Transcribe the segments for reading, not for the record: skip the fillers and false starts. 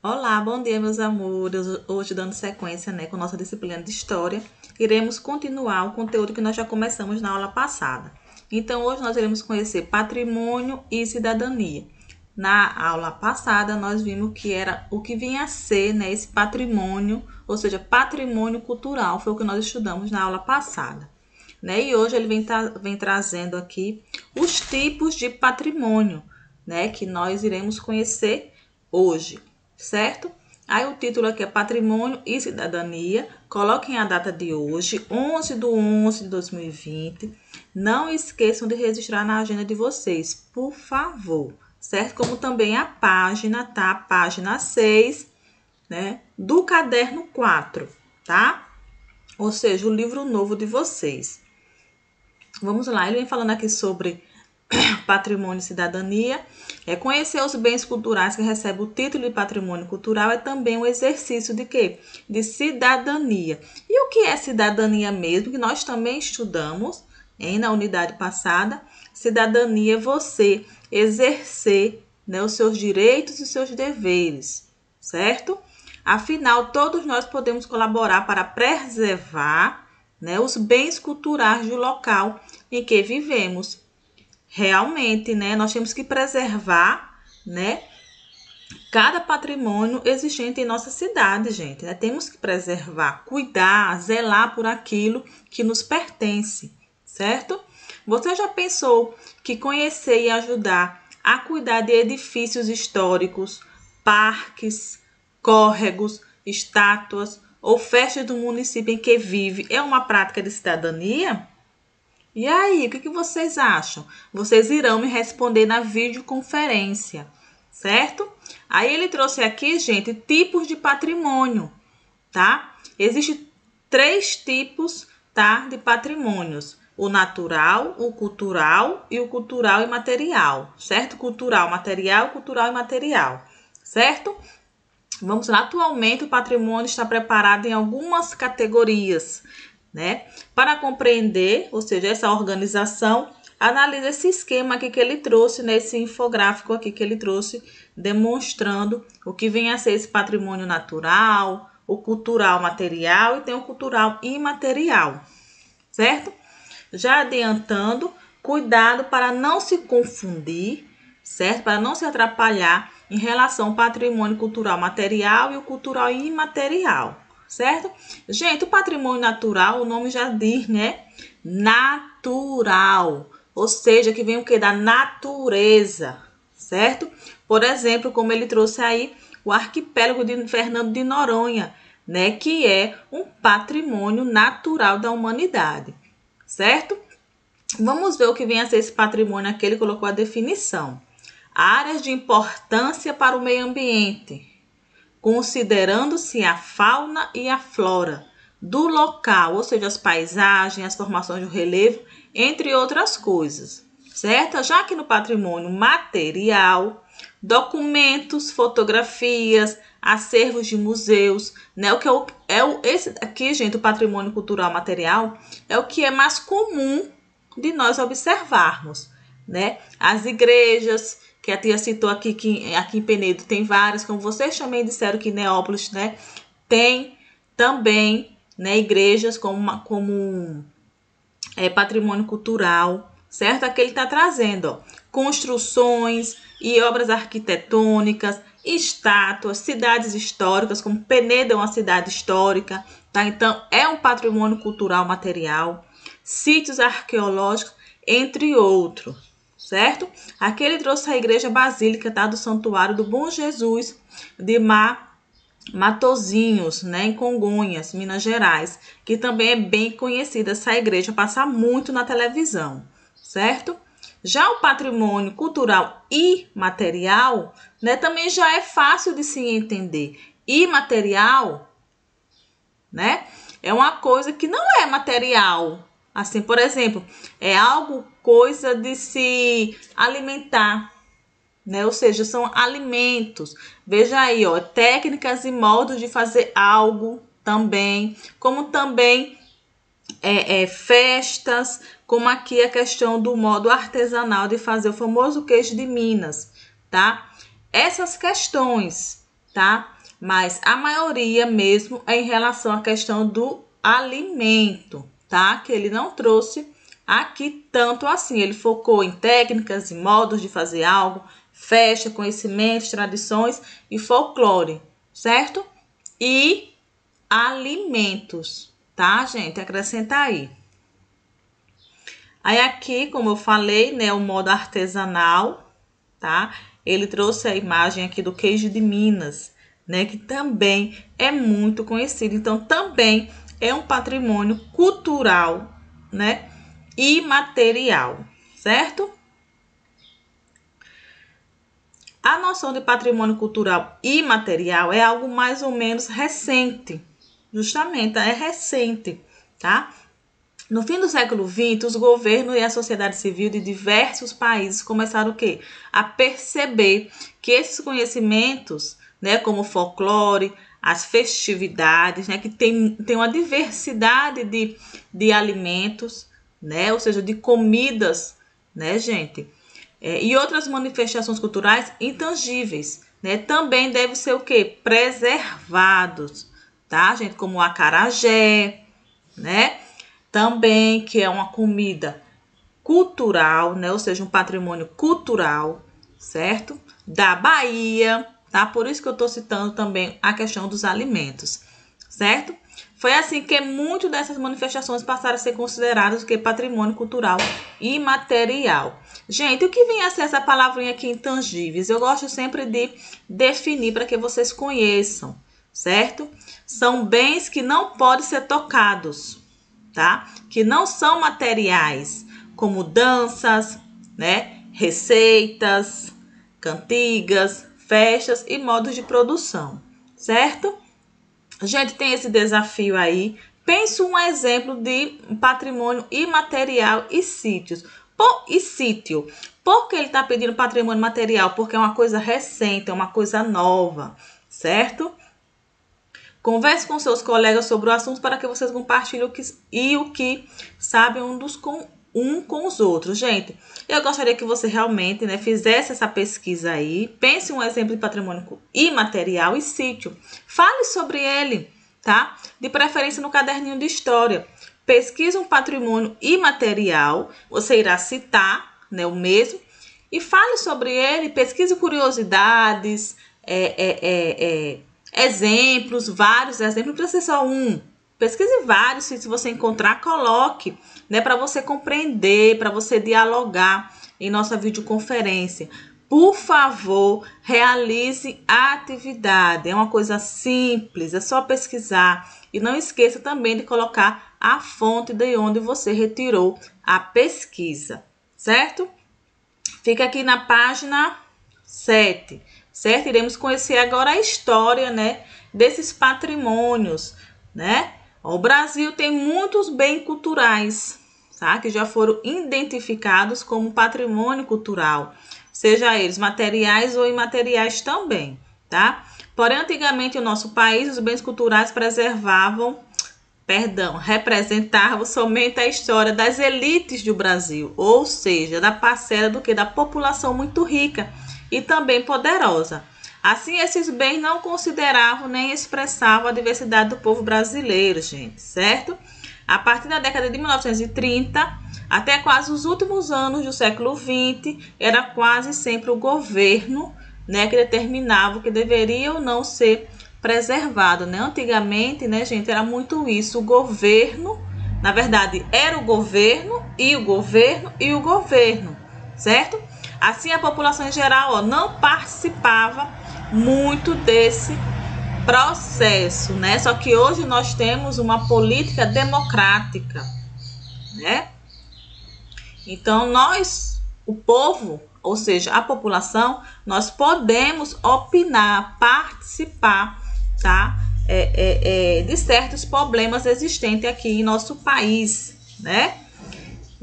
Olá, bom dia, meus amores. Hoje, dando sequência, com nossa disciplina de História, iremos continuar o conteúdo que nós já começamos na aula passada. Então, hoje nós iremos conhecer patrimônio e cidadania. Na aula passada, nós vimos que era o que vinha a ser, esse patrimônio, ou seja, patrimônio cultural, foi o que nós estudamos na aula passada. E hoje ele vem trazendo aqui os tipos de patrimônio, que nós iremos conhecer hoje, certo? Aí o título aqui é Patrimônio e Cidadania. Coloquem a data de hoje, 11/11/2020. Não esqueçam de registrar na agenda de vocês, por favor, certo? Como também a página, tá? Página 6, do caderno 4, tá? Ou seja, o livro novo de vocês. Vamos lá, ele vem falando aqui sobre patrimônio e cidadania. Conhecer os bens culturais que recebem o título de patrimônio cultural é também um exercício de quê? De cidadania. E o que é cidadania mesmo? Que nós também estudamos na unidade passada. Cidadania é você exercer os seus direitos e seus deveres, certo? Afinal, todos nós podemos colaborar para preservar os bens culturais do local em que vivemos. Realmente, nós temos que preservar, cada patrimônio existente em nossa cidade, gente. Temos que preservar, cuidar, zelar por aquilo que nos pertence, certo? Você já pensou que conhecer e ajudar a cuidar de edifícios históricos, parques, córregos, estátuas ou festas do município em que vive é uma prática de cidadania? E aí, o que vocês acham? Vocês irão me responder na videoconferência, certo? Aí ele trouxe aqui, gente, tipos de patrimônio, tá? Existem 3 tipos, tá, de patrimônios. O natural, o cultural e o cultural imaterial, certo? Cultural material, cultural imaterial, certo? Vamos lá, atualmente o patrimônio está preparado em algumas categorias, Para compreender, ou seja, essa organização, analise esse esquema aqui que ele trouxe, nesse infográfico aqui que ele trouxe, demonstrando o que vem a ser esse patrimônio natural, o cultural material e tem o cultural imaterial, certo? Já adiantando, cuidado para não se confundir, certo? Para não se atrapalhar em relação ao patrimônio cultural material e o cultural imaterial, certo? Gente, o patrimônio natural, o nome já diz, Natural, ou seja, que vem o que? Da natureza, certo? Por exemplo, como ele trouxe aí, o arquipélago de Fernando de Noronha, que é um patrimônio natural da humanidade, certo? Vamos ver o que vem a ser esse patrimônio aqui, ele colocou a definição. Áreas de importância para o meio ambiente, considerando-se a fauna e a flora do local, ou seja, as paisagens, as formações do relevo, entre outras coisas, certo? Já que no patrimônio material, documentos, fotografias, acervos de museus, O que esse aqui, gente, o patrimônio cultural material é o que é mais comum de nós observarmos, As igrejas, que a tia citou aqui, que aqui em Penedo tem várias, como vocês também disseram que em Neópolis, tem também, igrejas como patrimônio cultural, certo? Aqui ele está trazendo, construções e obras arquitetônicas, estátuas, cidades históricas, como Penedo é uma cidade histórica, tá? Então, é um patrimônio cultural material, sítios arqueológicos, entre outros, certo? Aqui ele trouxe a igreja basílica, tá? Do Santuário do Bom Jesus de Matozinhos, em Congonhas, Minas Gerais, que também é bem conhecida essa igreja, passa muito na televisão, certo? Já o patrimônio cultural imaterial, também já é fácil de se entender. Imaterial, é uma coisa que não é material. Assim, por exemplo, é algo, coisa de se alimentar, Ou seja, são alimentos. Veja aí, técnicas e modos de fazer algo também, como também festas, como aqui a questão do modo artesanal de fazer o famoso queijo de Minas, tá? Essas questões, tá? Mas a maioria mesmo é em relação à questão do alimento, tá? Que ele não trouxe aqui tanto assim. Ele focou em técnicas e modos de fazer algo, festa, conhecimentos, tradições e folclore, certo? E alimentos, tá, gente? Acrescenta aí. Aí aqui, como eu falei, né, o modo artesanal, tá? Ele trouxe a imagem aqui do queijo de Minas, né, que também é muito conhecido. Então, também é um patrimônio cultural, né, e material, certo? A noção de patrimônio cultural e material é algo mais ou menos recente. Justamente, é recente, tá? No fim do século XX, os governos e a sociedade civil de diversos países começaram o quê? A perceber que esses conhecimentos, né, como o folclore, as festividades, né, que tem uma diversidade de alimentos, né, ou seja, de comidas, né, gente? E outras manifestações culturais intangíveis, né, também devem ser o quê? Preservados, tá, gente? Como o acarajé, né? Também que é uma comida cultural, né? Ou seja, um patrimônio cultural, certo? Da Bahia, tá? Por isso que eu estou citando também a questão dos alimentos, certo? Foi assim que muitas dessas manifestações passaram a ser consideradas o que patrimônio cultural imaterial. Gente, o que vem a ser essa palavrinha aqui, intangíveis? Eu gosto sempre de definir para que vocês conheçam, certo? São bens que não podem ser tocados, tá? Que não são materiais, como danças, né? Receitas, cantigas, festas e modos de produção, certo? A gente tem esse desafio aí. Pense um exemplo de patrimônio imaterial e sítios. Sítio. Por que ele está pedindo patrimônio material? Porque é uma coisa recente, é uma coisa nova, certo? Converse com seus colegas sobre o assunto para que vocês compartilhem o que sabem um com os outros. Gente, eu gostaria que você realmente, né, fizesse essa pesquisa aí. Pense um exemplo de patrimônio imaterial e sítio. Fale sobre ele, tá? De preferência no caderninho de história. Pesquise um patrimônio imaterial. Você irá citar, né, o mesmo. E fale sobre ele. Pesquise curiosidades, exemplos, vários exemplos, não precisa ser só um. Pesquise vários, se você encontrar, coloque, né, para você compreender, para você dialogar em nossa videoconferência. Por favor, realize a atividade. É uma coisa simples, é só pesquisar. E não esqueça também de colocar a fonte de onde você retirou a pesquisa, certo? Fica aqui na página 7. Certo? Iremos conhecer agora a história, né, desses patrimônios, né? O Brasil tem muitos bens culturais, tá? Que já foram identificados como patrimônio cultural, seja eles materiais ou imateriais também, tá? Porém, antigamente no nosso país, os bens culturais representavam somente a história das elites do Brasil, ou seja, da parcela da população muito rica e também poderosa. Assim, esses bens não consideravam nem expressavam a diversidade do povo brasileiro, gente, certo? A partir da década de 1930, até quase os últimos anos do século XX, era quase sempre o governo, né, que determinava o que deveria ou não ser preservado, né? Antigamente, né, gente, era muito isso, o governo, na verdade, era o governo e o governo e o governo, certo? Assim, a população em geral, não participava muito desse processo, né? Só que hoje nós temos uma política democrática, né? Então, nós, o povo, ou seja, a população, nós podemos opinar, participar, tá? De certos problemas existentes aqui em nosso país, né?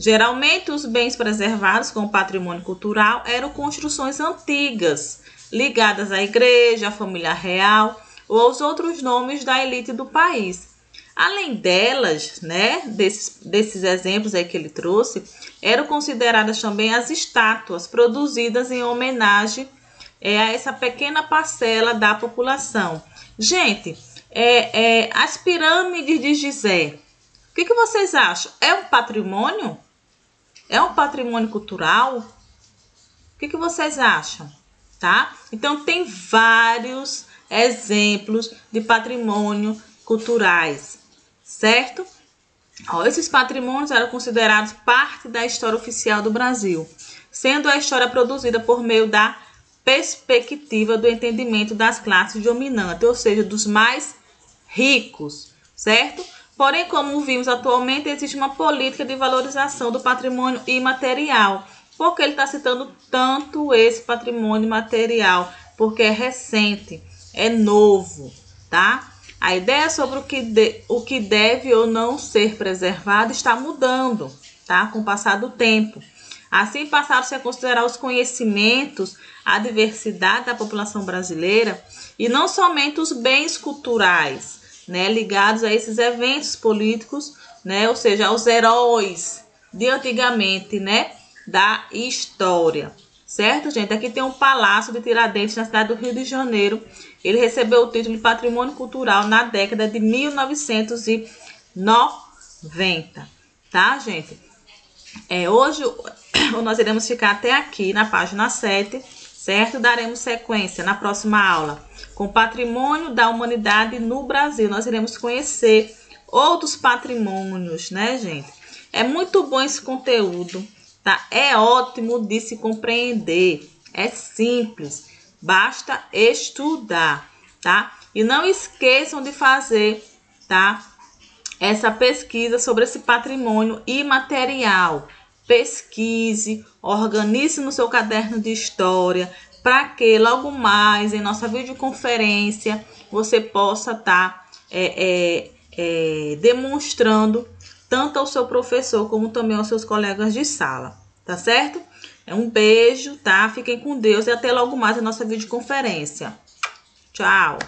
Geralmente, os bens preservados como patrimônio cultural eram construções antigas, ligadas à igreja, à família real ou aos outros nomes da elite do país. Além delas, né, desses exemplos aí que ele trouxe, eram consideradas também as estátuas produzidas em homenagem, a essa pequena parcela da população. Gente, as pirâmides de Gizé, o que vocês acham? É um patrimônio? É um patrimônio cultural? O que vocês acham? Tá? Então, tem vários exemplos de patrimônio culturais, certo? Esses patrimônios eram considerados parte da história oficial do Brasil, sendo a história produzida por meio da perspectiva do entendimento das classes dominantes, ou seja, dos mais ricos, certo? Porém, como vimos atualmente, existe uma política de valorização do patrimônio imaterial. Por que ele está citando tanto esse patrimônio material? Porque é recente, é novo, tá? A ideia sobre o que deve ou não ser preservado está mudando, tá? Com o passar do tempo. Assim, passaram-se a considerar os conhecimentos, a diversidade da população brasileira e não somente os bens culturais, né, ligados a esses eventos políticos, né, ou seja, aos heróis de antigamente, né, da história. Certo, gente? Aqui tem um Palácio de Tiradentes, na cidade do Rio de Janeiro. Ele recebeu o título de Patrimônio Cultural na década de 1990. Tá, gente? Hoje nós iremos ficar até aqui na página 7, certo? Daremos sequência na próxima aula com Patrimônio da Humanidade no Brasil. Nós iremos conhecer outros patrimônios, né, gente? É muito bom esse conteúdo. Tá? É ótimo de se compreender, é simples, basta estudar, tá? E não esqueçam de fazer, tá, essa pesquisa sobre esse patrimônio imaterial. Pesquise, organize no seu caderno de história, para que logo mais em nossa videoconferência você possa estar demonstrando tanto ao seu professor como também aos seus colegas de sala, tá certo? Um beijo, tá? Fiquem com Deus e até logo mais a nossa videoconferência. Tchau!